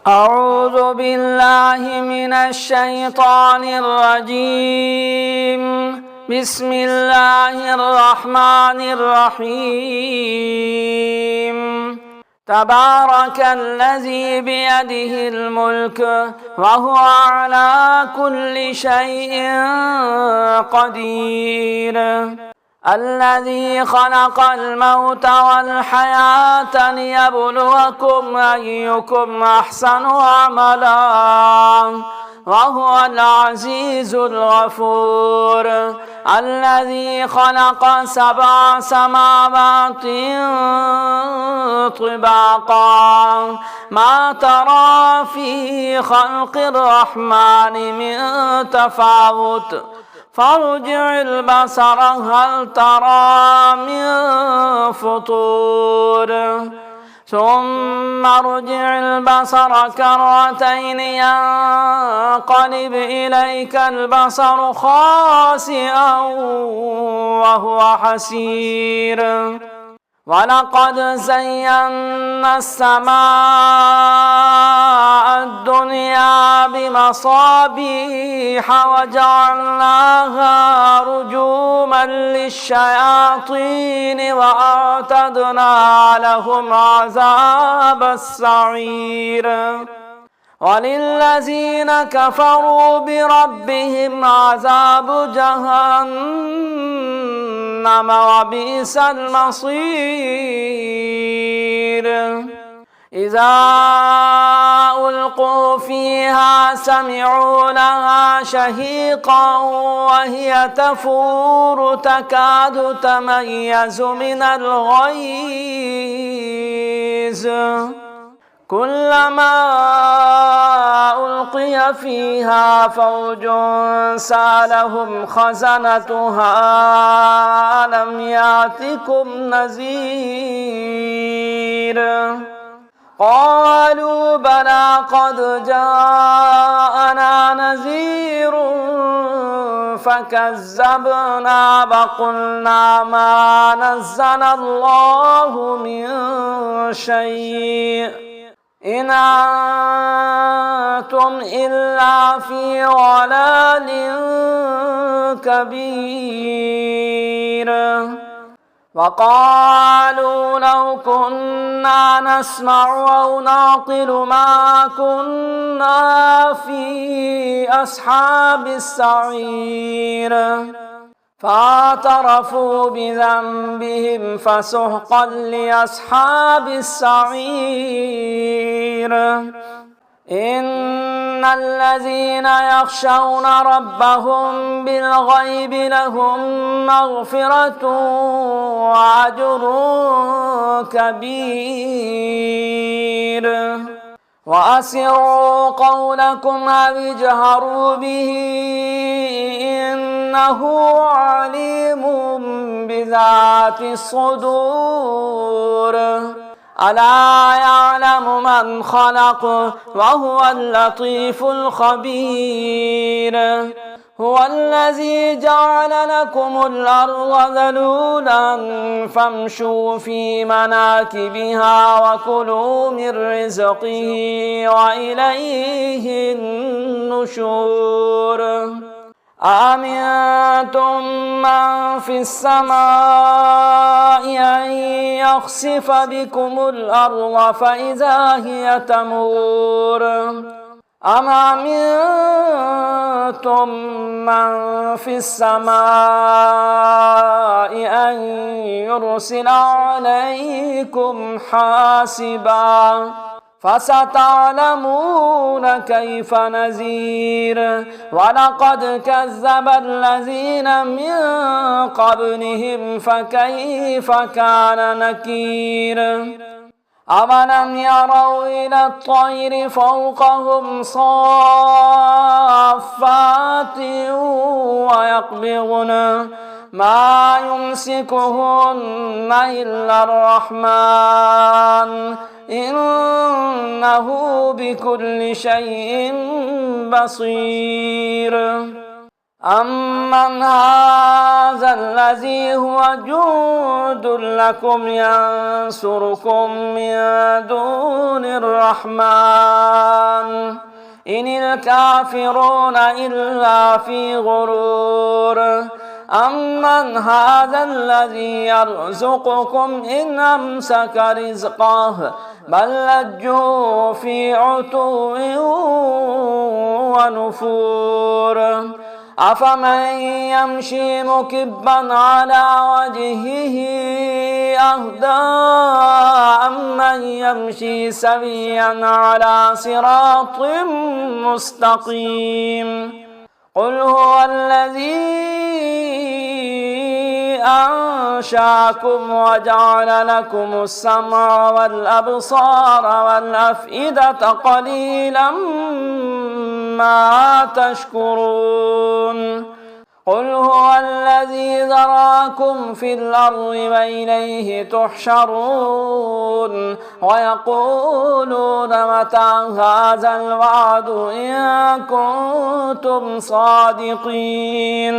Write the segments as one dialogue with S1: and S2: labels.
S1: أعوذ بالله من الشيطان الرجيم. بسم الله الرحمن الرحيم. تبارك الذي بيده الملك وهو على كل شيء قدير. الذي خلق الموت والحياة ليبلوكم أيكم أحسن عملا وهو العزيز الغفور. الذي خلق 7 سماوات طباقا ما ترى في خلق الرحمن من تفاوت فارجع البصر هل ترى من فطور ثم ارجع البصر كرتين ينقلب إليك البصر خاسئا وهو حسير. ولقد زينا السماء الدنيا بمصابيح وجعلناها رجوما للشياطين وأعتدنا لهم عذاب السعير. وللذين كفروا بربهم عذاب جهنم وبئس المصير. إذا ألقوا فيها سمعوا لها شهيقا وهي تفور تكاد تميز من الغيظ. كلما ألقي فيها فوج سألهم خزنتها ألم يأتكم نذير. قالوا بلى قد جاءنا نذير فكذبنا وقلنا ما نزل الله من شيء إن أنتم إلا في ضلال كبير. وقالوا لو كنا نسمع أو نعقل ما كنا في أصحاب السعير. فاعترفوا بذنبهم فسحقا لأصحاب السعير. إن الذين يخشون ربهم بالغيب لهم مغفرة وأجر كبير. وأسروا قولكم أو اجهروا به إنه عليم بذات الصدور. ألا يعلم من خلق وهو اللطيف الخبير. هو الذي جعل لكم الأرض ذلولا فامشوا في مناكبها وكلوا من رزقه وإليه النشور. أأمنتم من في السماء أن يخسف بكم الأرض فإذا هي تمور أم أمنتم من في السماء أن يرسل عليكم حاسبا فستعلمون كيف نذير. ولقد كذب الذين من قبلهم فكيف كان نكير. أولم يروا إلى الطير فوقهم صافات ويقبضن ما يمسكهن إلا الرحمن إنه بكل شيء بصير. أمن هذا هذا الذي هو جند لكم ينصركم من دون الرحمن إن الكافرون إلا في غرور أمن هذا الذي يرزقكم إن أمسك رزقه بل لجوا في عتو ونفور أفمن يمشي مكبا على وجهه أهدى أمن يمشي سويا على صراط مستقيم قل هو الذي أنشأكم وجعل لكم السمع والأبصار والأفئدة قليلا ما تشكرون قل هو الذي ذراكم في الأرض وإليه تحشرون ويقولون متى هذا الوعد إن كنتم صادقين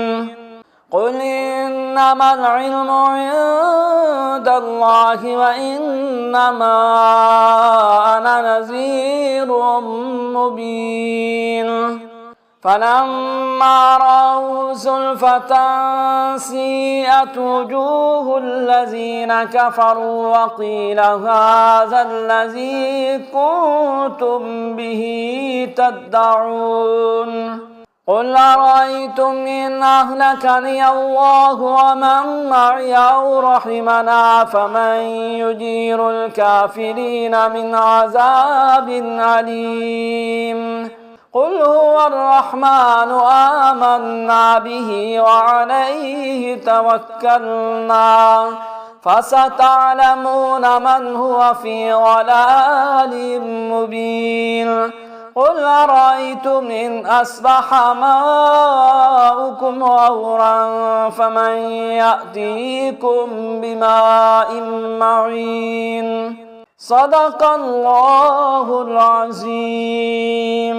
S1: قل إنما العلم عند الله وإنما أنا نذير مبين فلما رأوا زلفة سيئت وجوه الذين كفروا وقيل هذا الذي كنتم به تدعون قل أرأيتم إن أهلكني الله ومن معي أو رحمنا فمن يجير الكافرين من عذاب أليم قل هو الرحمن آمنا به وعليه توكلنا فستعلمون من هو في ضلال مبين قل أرأيتم إن أصبح ماؤكم غورا فمن يأتيكم بماء معين صدق الله العظيم.